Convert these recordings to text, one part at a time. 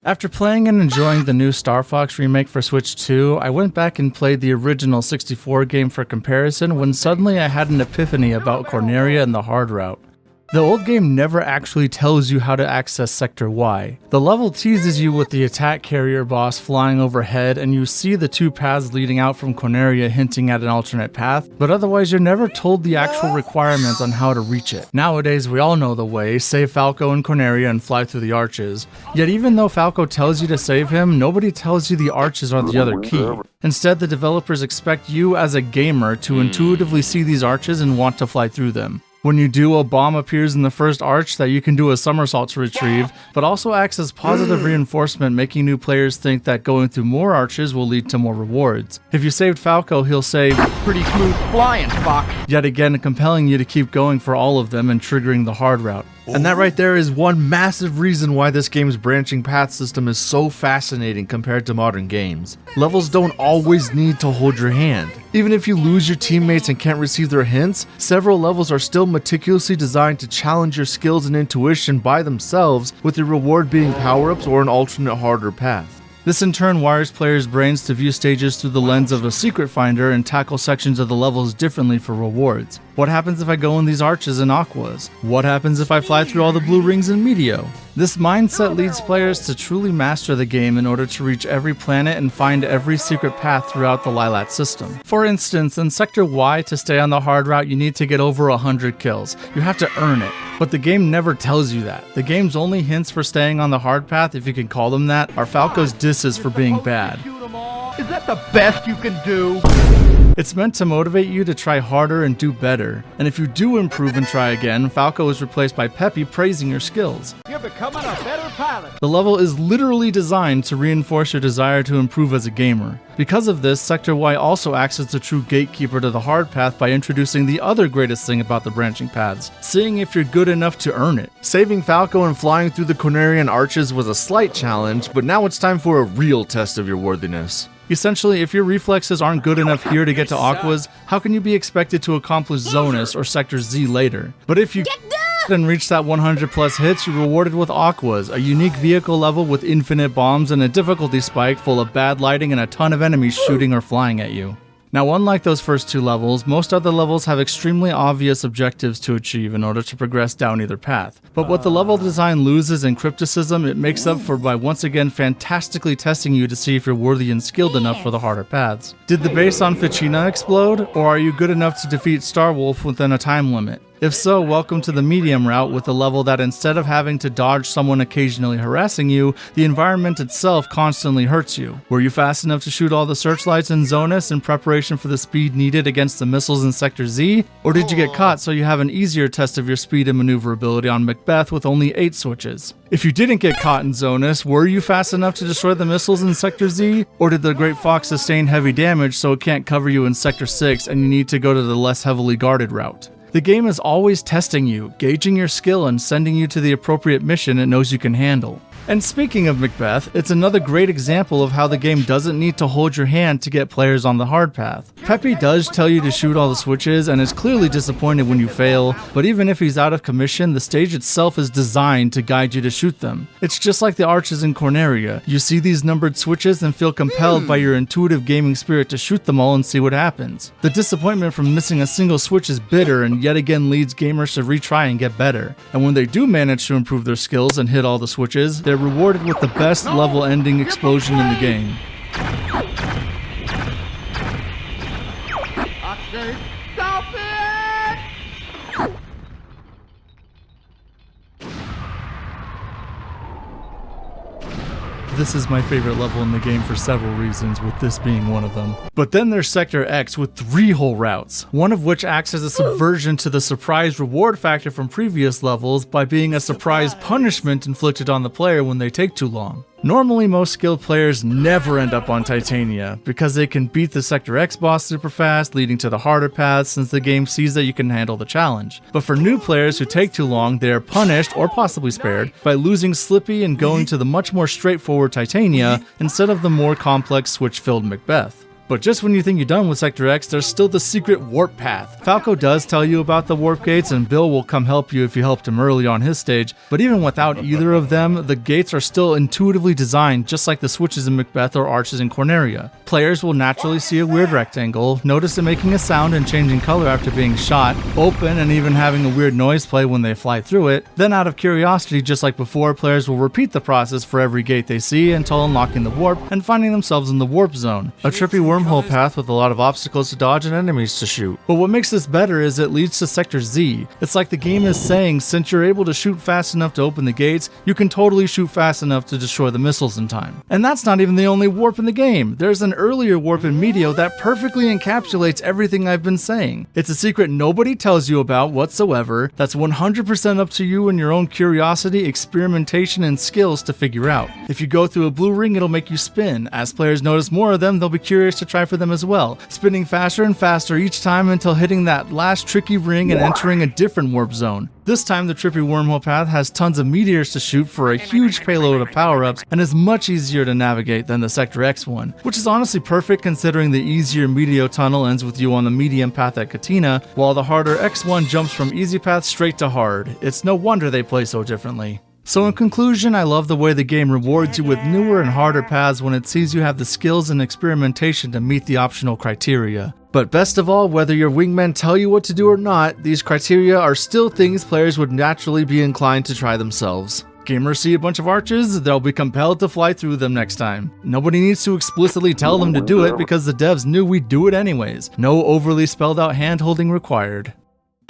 After playing and enjoying the new Star Fox remake for Switch 2, I went back and played the original 64 game for comparison when suddenly I had an epiphany about Corneria and the hard route. The old game never actually tells you how to access Sector Y. The level teases you with the attack carrier boss flying overhead, and you see the two paths leading out from Corneria hinting at an alternate path, but otherwise you're never told the actual requirements on how to reach it. Nowadays we all know the way: save Falco and Corneria and fly through the arches. Yet even though Falco tells you to save him, nobody tells you the arches are the other key. Instead, the developers expect you as a gamer to intuitively see these arches and want to fly through them. When you do, a bomb appears in the first arch that you can do a somersault to retrieve, but also acts as positive reinforcement, making new players think that going through more arches will lead to more rewards. If you saved Falco, he'll say, "Pretty smooth flying, Fox," yet again compelling you to keep going for all of them and triggering the hard route. And that right there is one massive reason why this game's branching path system is so fascinating compared to modern games. Levels don't always need to hold your hand. Even if you lose your teammates and can't receive their hints, several levels are still meticulously designed to challenge your skills and intuition by themselves, with the reward being power-ups or an alternate harder path. This in turn wires players' brains to view stages through the lens of a secret finder and tackle sections of the levels differently for rewards. What happens if I go in these arches in Aquas? What happens if I fly through all the blue rings in Meteo? This mindset leads players to truly master the game in order to reach every planet and find every secret path throughout the Lilat system. For instance, in Sector Y, to stay on the hard route, you need to get over 100 kills. You have to earn it. But the game never tells you that. The game's only hints for staying on the hard path, if you can call them that, are Falco's disses for being bad. Is that the best you can do? It's meant to motivate you to try harder and do better. And if you do improve and try again, Falco is replaced by Peppy praising your skills. You're becoming a better pilot. The level is literally designed to reinforce your desire to improve as a gamer. Because of this, Sector Y also acts as the true gatekeeper to the hard path by introducing the other greatest thing about the branching paths: seeing if you're good enough to earn it. Saving Falco and flying through the Cornerian arches was a slight challenge, but now it's time for a real test of your worthiness. Essentially, if your reflexes aren't good enough here to get to Aquas, how can you be expected to accomplish Zonus or Sector Z later? But if you and reach that 100 plus hits, you're rewarded with Aquas, a unique vehicle level with infinite bombs and a difficulty spike full of bad lighting and a ton of enemies shooting or flying at you. Now, unlike those first two levels, most other levels have extremely obvious objectives to achieve in order to progress down either path. But what the level design loses in crypticism, it makes up for by once again fantastically testing you to see if you're worthy and skilled enough for the harder paths. Did the base on Ficina explode, or are you good enough to defeat Starwolf within a time limit? If so, welcome to the medium route, with a level that instead of having to dodge someone occasionally harassing you, the environment itself constantly hurts you. Were you fast enough to shoot all the searchlights in Zonus in preparation for the speed needed against the missiles in Sector Z? Or did you get caught so you have an easier test of your speed and maneuverability on Macbeth with only 8 switches? If you didn't get caught in Zonus, were you fast enough to destroy the missiles in Sector Z? Or did the Great Fox sustain heavy damage so it can't cover you in Sector 6 and you need to go to the less heavily guarded route? The game is always testing you, gauging your skill and sending you to the appropriate mission it knows you can handle. And speaking of Macbeth, it's another great example of how the game doesn't need to hold your hand to get players on the hard path. Peppy does tell you to shoot all the switches and is clearly disappointed when you fail, but even if he's out of commission, the stage itself is designed to guide you to shoot them. It's just like the arches in Corneria. You see these numbered switches and feel compelled by your intuitive gaming spirit to shoot them all and see what happens. The disappointment from missing a single switch is bitter and yet again leads gamers to retry and get better. And when they do manage to improve their skills and hit all the switches, they're rewarded with the best level-ending explosion in the game. Stop it! This is my favorite level in the game for several reasons, with this being one of them. But then there's Sector X with 3 whole routes, one of which acts as a subversion to the surprise reward factor from previous levels by being a surprise punishment inflicted on the player when they take too long. Normally, most skilled players never end up on Titania, because they can beat the Sector X boss super fast, leading to the harder paths since the game sees that you can handle the challenge. But for new players who take too long, they are punished, or possibly spared, by losing Slippy and going to the much more straightforward Titania instead of the more complex switch-filled Macbeth. But just when you think you're done with Sector X, there's still the secret warp path. Falco does tell you about the warp gates, and Bill will come help you if you helped him early on his stage, but even without either of them, the gates are still intuitively designed just like the switches in Macbeth or arches in Corneria. Players will naturally see a weird rectangle, notice it making a sound and changing color after being shot, open and even having a weird noise play when they fly through it. Then out of curiosity, just like before, players will repeat the process for every gate they see until unlocking the warp and finding themselves in the warp zone, a trippy wormhole path with a lot of obstacles to dodge and enemies to shoot. But what makes this better is it leads to Sector Z. It's like the game is saying, since you're able to shoot fast enough to open the gates, you can totally shoot fast enough to destroy the missiles in time. And that's not even the only warp in the game. There's an earlier warp in Meteo that perfectly encapsulates everything I've been saying. It's a secret nobody tells you about whatsoever, that's 100% up to you and your own curiosity, experimentation, and skills to figure out. If you go through a blue ring, it'll make you spin. As players notice more of them, they'll be curious to try for them as well, spinning faster and faster each time until hitting that last tricky ring and entering a different warp zone. This time the trippy wormhole path has tons of meteors to shoot for a huge payload of power-ups and is much easier to navigate than the Sector X one, which is honestly perfect considering the easier Meteo tunnel ends with you on the medium path at Katina, while the harder X1 jumps from easy path straight to hard. It's no wonder they play so differently. So in conclusion, I love the way the game rewards you with newer and harder paths when it sees you have the skills and experimentation to meet the optional criteria. But best of all, whether your wingmen tell you what to do or not, these criteria are still things players would naturally be inclined to try themselves. Gamers see a bunch of arches, they'll be compelled to fly through them next time. Nobody needs to explicitly tell them to do it because the devs knew we'd do it anyways. No overly spelled out hand-holding required.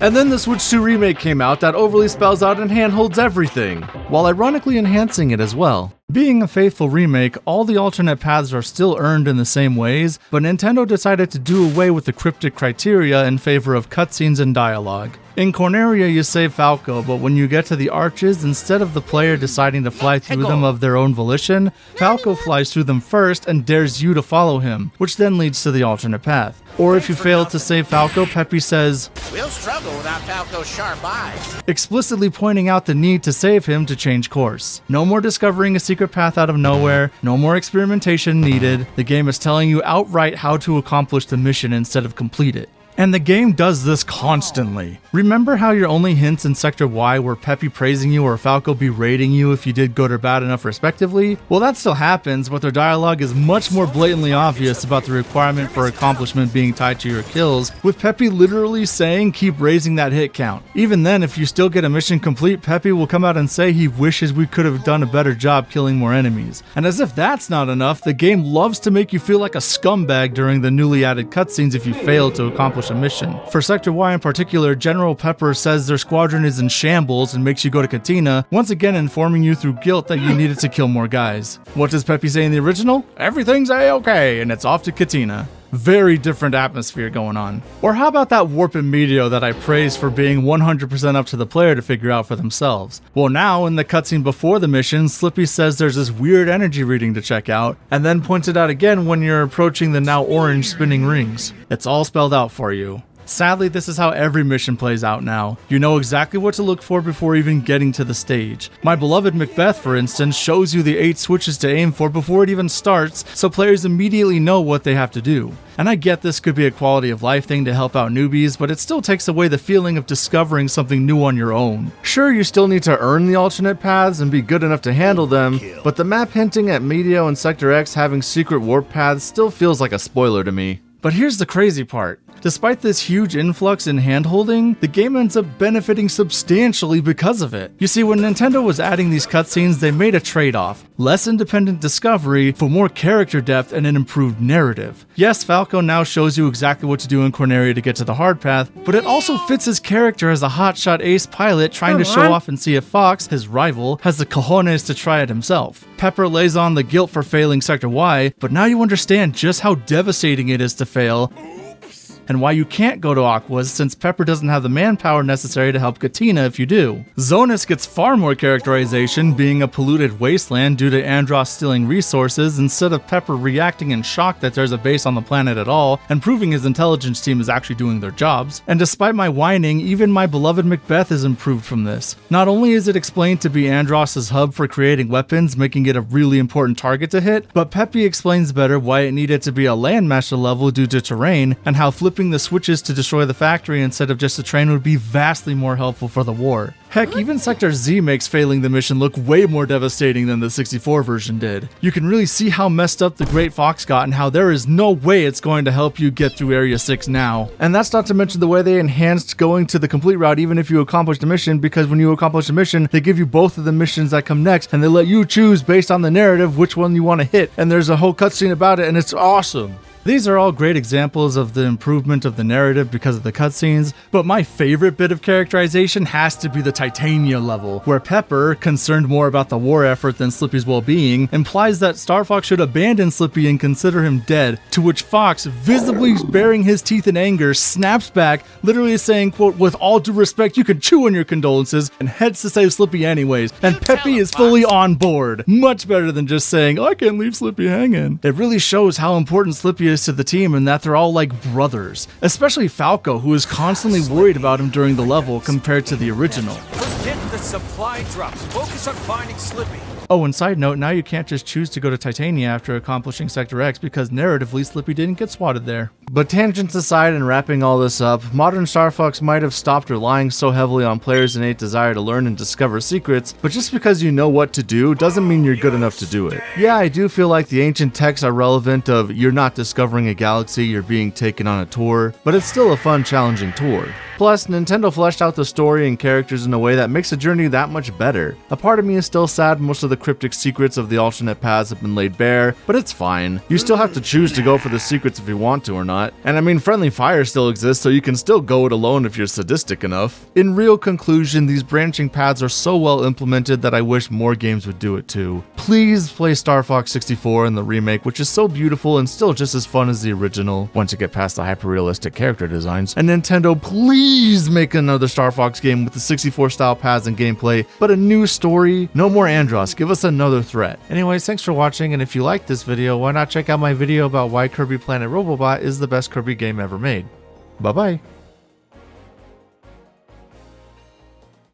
And then the Switch 2 remake came out that overly spells out and handholds everything, while ironically enhancing it as well. Being a faithful remake, all the alternate paths are still earned in the same ways, but Nintendo decided to do away with the cryptic criteria in favor of cutscenes and dialogue. In Corneria, you save Falco, but when you get to the arches, instead of the player deciding to fly through them of their own volition, Falco flies through them first and dares you to follow him, which then leads to the alternate path. Or if you fail to save Falco, Peppy says, "We'll struggle without Falco's sharp eyes," explicitly pointing out the need to save him to change course. No more discovering a secret path out of nowhere, no more experimentation needed. The game is telling you outright how to accomplish the mission instead of complete it. And the game does this constantly. Remember how your only hints in Sector Y were Peppy praising you or Falco berating you if you did good or bad enough respectively? Well, that still happens, but their dialogue is much more blatantly obvious about the requirement for accomplishment being tied to your kills, with Peppy literally saying keep raising that hit count. Even then, if you still get a mission complete, Peppy will come out and say he wishes we could have done a better job killing more enemies. And as if that's not enough, the game loves to make you feel like a scumbag during the newly added cutscenes if you fail to accomplish a mission. For Sector Y in particular, General Pepper says their squadron is in shambles and makes you go to Katina, once again informing you through guilt that you needed to kill more guys. What does Peppy say in the original? Everything's a-okay, and it's off to Katina. Very different atmosphere going on. Or how about that warp in Meteo that I praised for being 100% up to the player to figure out for themselves? Well, now in the cutscene before the mission, Slippy says there's this weird energy reading to check out, and then points it out again when you're approaching the now orange spinning rings. It's all spelled out for you. Sadly, this is how every mission plays out now. You know exactly what to look for before even getting to the stage. My beloved Macbeth, for instance, shows you the 8 switches to aim for before it even starts, so players immediately know what they have to do. And I get this could be a quality of life thing to help out newbies, but it still takes away the feeling of discovering something new on your own. Sure, you still need to earn the alternate paths and be good enough to handle them, but the map hinting at Meteo and Sector X having secret warp paths still feels like a spoiler to me. But here's the crazy part. Despite this huge influx in handholding, the game ends up benefiting substantially because of it. You see, when Nintendo was adding these cutscenes, they made a trade-off. Less independent discovery for more character depth and an improved narrative. Yes, Falco now shows you exactly what to do in Corneria to get to the hard path, but it also fits his character as a hotshot ace pilot trying to show off and see if Fox, his rival, has the cojones to try it himself. Pepper lays on the guilt for failing Sector Y, but now you understand just how devastating it is to fail and why you can't go to Aquas since Pepper doesn't have the manpower necessary to help Katina if you do. Zonus gets far more characterization, being a polluted wasteland due to Andross stealing resources instead of Pepper reacting in shock that there's a base on the planet at all and proving his intelligence team is actually doing their jobs. And despite my whining, even my beloved Macbeth is improved from this. Not only is it explained to be Andross's hub for creating weapons, making it a really important target to hit, but Peppy explains better why it needed to be a landmaster level due to terrain, and how flipping the switches to destroy the factory instead of just a train would be vastly more helpful for the war. Heck, even Sector Z makes failing the mission look way more devastating than the 64 version did. You can really see how messed up the Great Fox got and how there is no way it's going to help you get through Area 6 now. And that's not to mention the way they enhanced going to the complete route even if you accomplish the mission, because when you accomplish a mission, they give you both of the missions that come next and they let you choose based on the narrative which one you want to hit, and there's a whole cutscene about it and it's awesome. These are all great examples of the improvement of the narrative because of the cutscenes, but my favorite bit of characterization has to be the Titania level, where Pepper, concerned more about the war effort than Slippy's well-being, implies that Star Fox should abandon Slippy and consider him dead, to which Fox, visibly baring his teeth in anger, snaps back, literally saying, quote, "With all due respect, you can chew on your condolences," and heads to save Slippy anyways, and Peppy is fully on board. Much better than just saying, "I can't leave Slippy hanging." It really shows how important Slippy is to the team and that they're all like brothers, especially Falco, who is constantly worried about him during the level compared to the original. Forget the supply drops. Focus on finding Slippy. Oh, and side note, now you can't just choose to go to Titania after accomplishing Sector X because narratively Slippy didn't get swatted there. But tangents aside and wrapping all this up, modern Star Fox might have stopped relying so heavily on players' innate desire to learn and discover secrets, but just because you know what to do doesn't mean you're good enough to do it. Yeah, I do feel like the ancient texts are relevant of you're not discovering a galaxy, you're being taken on a tour, but it's still a fun, challenging tour. Plus, Nintendo fleshed out the story and characters in a way that makes the journey that much better. A part of me is still sad most of the cryptic secrets of the alternate paths have been laid bare, but it's fine. You still have to choose to go for the secrets if you want to or not. And I mean, friendly fire still exists, so you can still go it alone if you're sadistic enough. In real conclusion, these branching paths are so well implemented that I wish more games would do it too. Please play Star Fox 64 and the remake, which is so beautiful and still just as fun as the original, once you get past the hyper-realistic character designs. And Nintendo, please make another Star Fox game with the 64 style paths and gameplay, but a new story. No more Andross, give us another threat. Anyways, thanks for watching, and if you liked this video, why not check out my video about why Kirby Planet Robobot is the best Kirby game ever made. Bye bye.